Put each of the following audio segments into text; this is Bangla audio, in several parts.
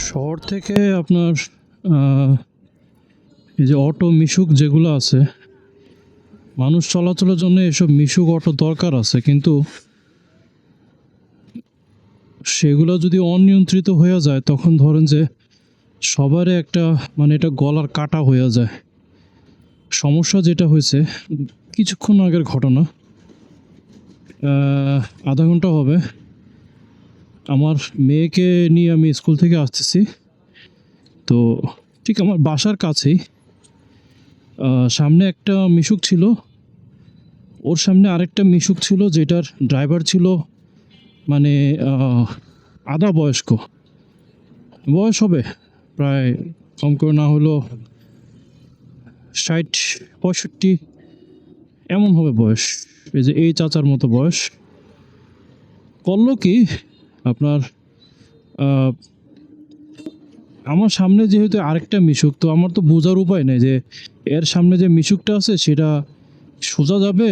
শহর থেকে আপনার আহ, এই যে অটো মিশুক যেগুলো আছে, মানুষ চলাচলের জন্য এসব মিশুক অটো দরকার আছে, কিন্তু সেগুলো যদি অনিয়ন্ত্রিত হয়ে যায় তখন ধরেন যে সবারই একটা মানে এটা গলার কাটা হয়ে যায়। সমস্যা যেটা হয়েছে কিছুক্ষণ আগের ঘটনা, আহ, আধা ঘন্টা হবে আমার মেয়েকে নিয়ে আমি স্কুল থেকে আসতেছি। তো ঠিক আমার বাসার কাছেই সামনে একটা মিশুক ছিল, ওর সামনে আরেকটা মিশুক ছিল যেটার ড্রাইভার ছিল মানে আধা বয়স্ক, বয়স হবে প্রায় কম করে না হলো 60-65 এমন হবে বয়স। এই যে এই চাচার মতো বয়স। করলো কি আপনার আহ, আমার সামনে যেহেতু আরেকটা মিশুক, তো আমার তো বোঝার উপায় নেই যে এর সামনে যে মিশুকটা আছে সেটা সোজা যাবে,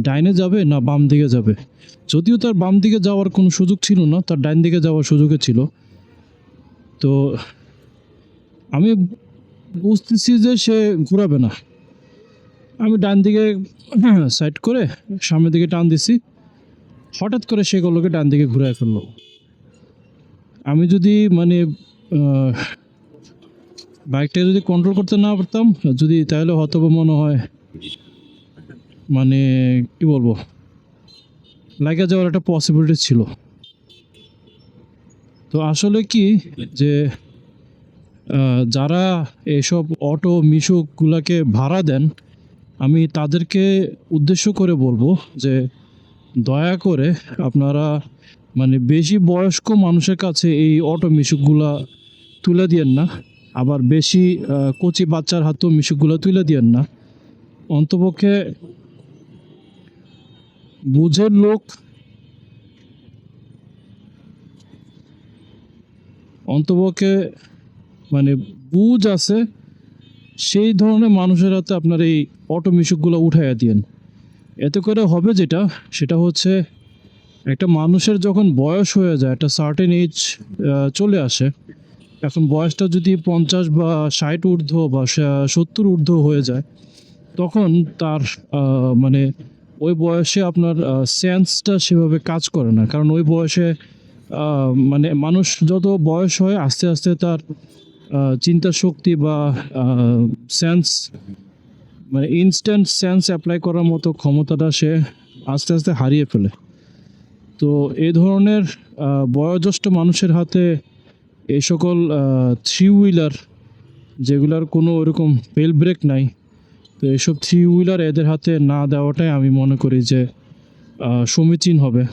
ডাইনে যাবে না বাম দিকে যাবে। যদিও তার বাম দিকে যাওয়ার কোনো সুযোগ ছিল না, তার ডাইন দিকে যাওয়ার সুযোগে ছিল। তো আমি বুঝতেছি যে সে ঘোরাবে না, আমি ডান দিকে সাইড করে সামনের দিকে টান দিছি, হঠাৎ করে সেগুলোকে ডান দিকে ঘুরে ফেললো। আমি যদি মানে বাইকটা যদি কন্ট্রোল করতে না পারতাম, যদি তাহলে হয়তো বা মনে হয় মানে কি বলবো, লাগা যাওয়ার একটা পসিবিলিটি ছিল। তো আসলে কি যে যারা এসব অটো মিশুকগুলোকে ভাড়া দেন, আমি তাদেরকে উদ্দেশ্য করে বলবো যে দয়া করে আপনারা মানে বেশি বয়স্ক মানুষের কাছে এই অটো মিশুকগুলা তুলে দিয়েন না, আবার বেশি কচি বাচ্চার হাতেও মিশুকগুলো তুলে দিয়েন না। অন্তপক্ষে বুঝের লোক, অন্তপক্ষে মানে বুঝ আছে সেই ধরনের মানুষের হাতে আপনার এই অটো মিশুকগুলো উঠাইয়া দিয়েন। এতে করে হবে যেটা, সেটা হচ্ছে একটা মানুষের যখন বয়স হয়ে যায়, একটা সার্টেন এজ চলে আসে, এখন বয়সটা যদি 50 বা 60 ঊর্ধ্ব বা 70 ঊর্ধ্ব হয়ে যায়, তখন তার মানে ওই বয়সে আপনার সেন্সটা সেভাবে কাজ করে না। কারণ ওই বয়সে মানে মানুষ যত বয়স হয় আস্তে আস্তে তার চিন্তা শক্তি বা সেন্স মানে ইনস্ট্যান্ট সেন্স অ্যাপ্লাই করার মতো ক্ষমতাটা সে আস্তে আস্তে হারিয়ে ফেলে। তো এই ধরনের বয়োজ্যেষ্ঠ মানুষের হাতে এই সকল থ্রি হুইলার, যেগুলার কোনো ওরকম বেল ব্রেক নাই, তো এইসব থ্রি হুইলার এদের হাতে না দেওয়াটাই আমি মনে করি যে সমীচীন হবে।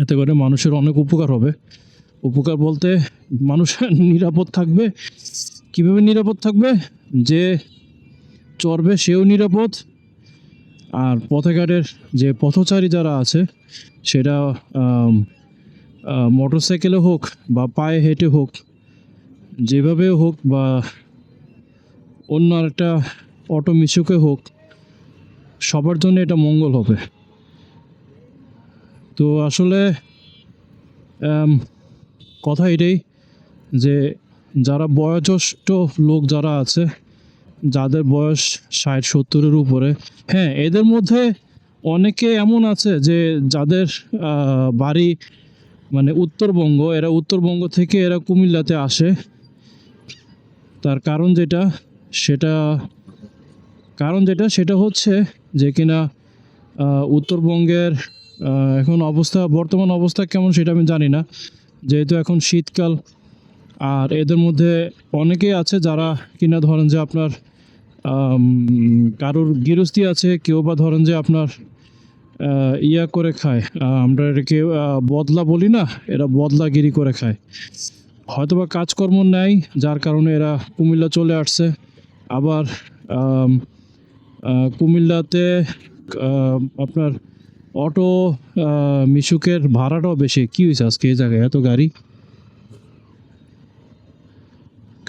এতে করে মানুষের অনেক উপকার হবে। উপকার বলতে মানুষের নিরাপদ থাকবে। কিভাবে নিরাপদ থাকবে? যে চড়বে সেও নিরাপদ, আর পথেঘাটের যে পথচারী যারা আছে সেটা মোটরসাইকেলে হোক বা পায়ে হেঁটে হোক, যেভাবে হোক, বা অন্য একটা অটো মিশুকে হোক, সবার জন্য এটা মঙ্গল হবে। তো আসলে কথা এটাই যে যারা বয়োজ্যেষ্ঠ লোক যারা আছে, যাদের বয়স 60-70-এর উপরে, হ্যাঁ এদের মধ্যে অনেকে এমন আছে যে যাদের বাড়ি মানে উত্তরবঙ্গ, এরা উত্তরবঙ্গ থেকে এরা কুমিল্লাতে আসে। তার সেটা কারণ যেটা সেটা হচ্ছে যে কিনা উত্তরবঙ্গের এখন বর্তমান অবস্থা কেমন সেটা আমি জানি না, যেহেতু এখন শীতকাল। আর এদের মধ্যে অনেকেই আছে যারা কিনা ধরেন যে আপনার কারোর গৃহস্থী আছে, কেউ বা ধরেন যে আপনার ইয়া করে খায়, আমরা এটাকে বদলা বলি না, এরা বদলাগিরি করে খায়। হয়তোবা কাজকর্ম নেই যার কারণে এরা কুমিল্লা চলে আসছে। আবার আম, কুমিল্লাতে আপনার অটো মিশুকের ভাড়াটাও বেশি। কি হয়েছে আজকে এই জায়গায় এত গাড়ি,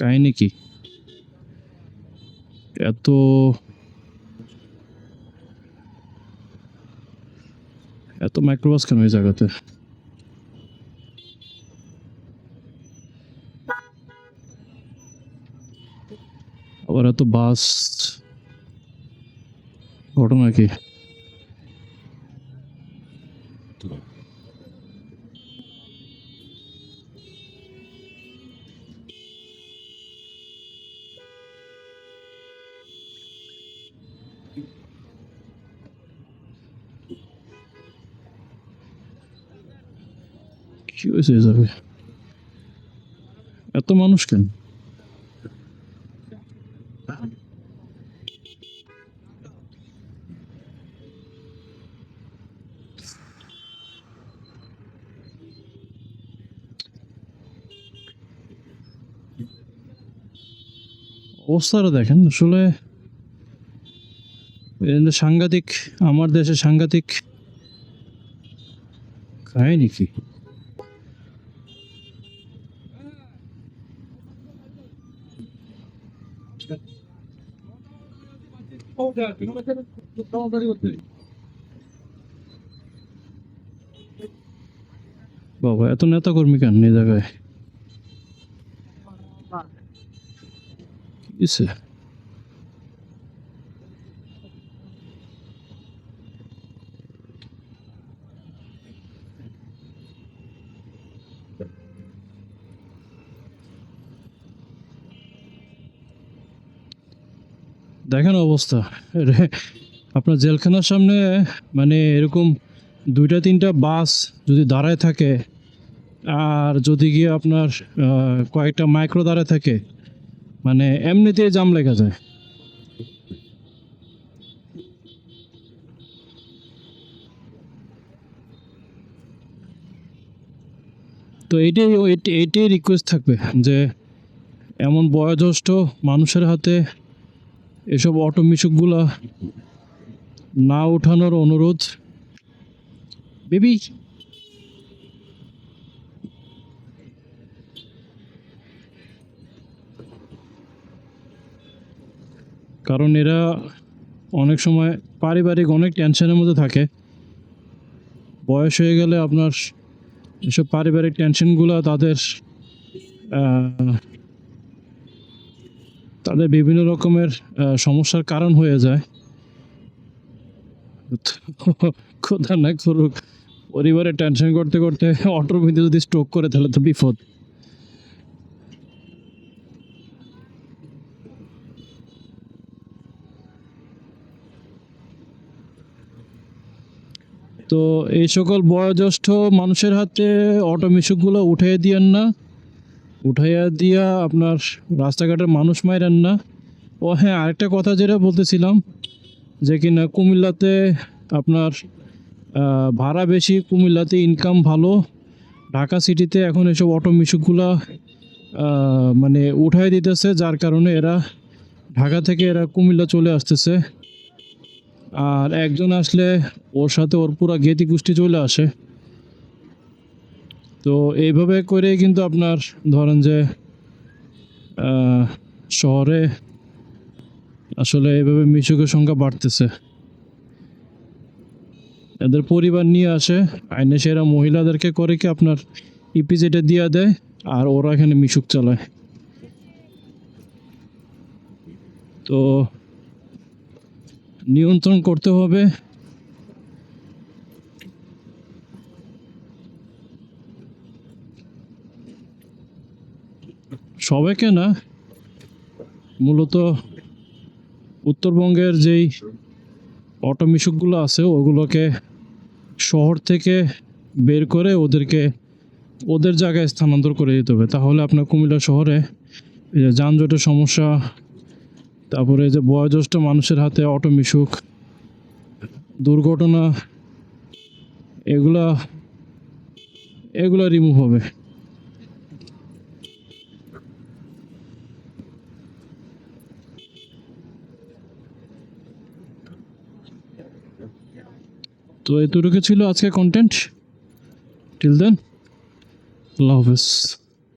কাহিনি কি? এত এত মাইক্রোবাস কেন এই জায়গাতে? আবার এত বাস, ঘটনা কি? কি হয়েছে যাবে এত মানুষ কেন? অবস্থাটা দেখেন আসলে সাংঘাতিক, আমার দেশে সাংঘাতিক কাহিনী কি? বাবা এত নেতা কর্মী কেন এই জায়গায়? কিসে? দেখেন অবস্থা, আপনার জেলখানার সামনে মানে এরকম 2-3টা বাস যদি দাঁড়ায় থাকে, আর যদি গিয়ে আপনার কয়েকটা মাইক্রো দাঁড়ায় থাকে, মানে এমনিতেই জাম লেগে যায়। তো এইটাই রিকোয়েস্ট থাকবে যে এমন বয়োজ্যেষ্ঠ মানুষের হাতে এসব অটো মিশুকগুলা না ওঠানোর অনুরোধ। বেবি কারণ এরা অনেক সময় পারিবারিক অনেক টেনশনের মধ্যে থাকে। বয়স হয়ে গেলে আপনার এসব পারিবারিক টেনশনগুলো তাদের বিভিন্ন রকমের সমস্যার কারণ হয়ে যায়। খোদা না করুক, পরিবারের টেনশন করতে করতে অটোর ভিতরে যদি স্ট্রোক করে তাহলে তো বিপদ। তো এই সকল বয়োজ্যেষ্ঠ মানুষের হাতে অটো মিশুকগুলো উঠাইয়া দিয়েন না, উঠাইয়া দিয়া আপনার রাস্তাঘাটের মানুষ মাইরেন না। ও হ্যাঁ, আরেকটা কথা যেটা বলতেছিলাম, যে কিনা কুমিল্লাতে আপনার ভাড়া বেশি, কুমিল্লাতে ইনকাম ভালো। ঢাকা সিটিতে এখন এসব অটো মিশুকগুলা মানে উঠাই দিতেছে, যার কারণে এরা ঢাকা থেকে এরা কুমিল্লা চলে আসতেছে। আর একজন আসলে ওর সাথে ওর পুরা জ্ঞাতি গোষ্ঠী চলে আসে। তো এইভাবে করে কিন্তু আপনার ধরেন যে শহরে আসলে এইভাবে মিশুকের সংখ্যা বাড়তেছে। এদের পরিবার নিয়ে আসে, আইনে সেরা মহিলাদেরকে করে কি আপনার ইপিজেটে দিয়ে দেয়, আর ওরা এখানে মিশুক চালায়। তো নিয়ন্ত্রণ করতে হবে। সবাইকে না, মূলত উত্তরবঙ্গের যেই অটো মিশুকগুলো আছে ওগুলোকে শহর থেকে বের করে ওদেরকে ওদের জায়গায় স্থানান্তর করে দিতে হবে। তাহলে আপনার কুমিল্লা শহরে এই যে যানজটের সমস্যা, তারপরে যে বয়োজ্যেষ্ঠ মানুষের হাতে অটো মিশুক, দুর্ঘটনা, এগুলা এগুলা রিমুভ হবে। তো এতটুকু ছিল আজকে কন্টেন্ট। টিল দেন, আল্লাহ হাফেজ।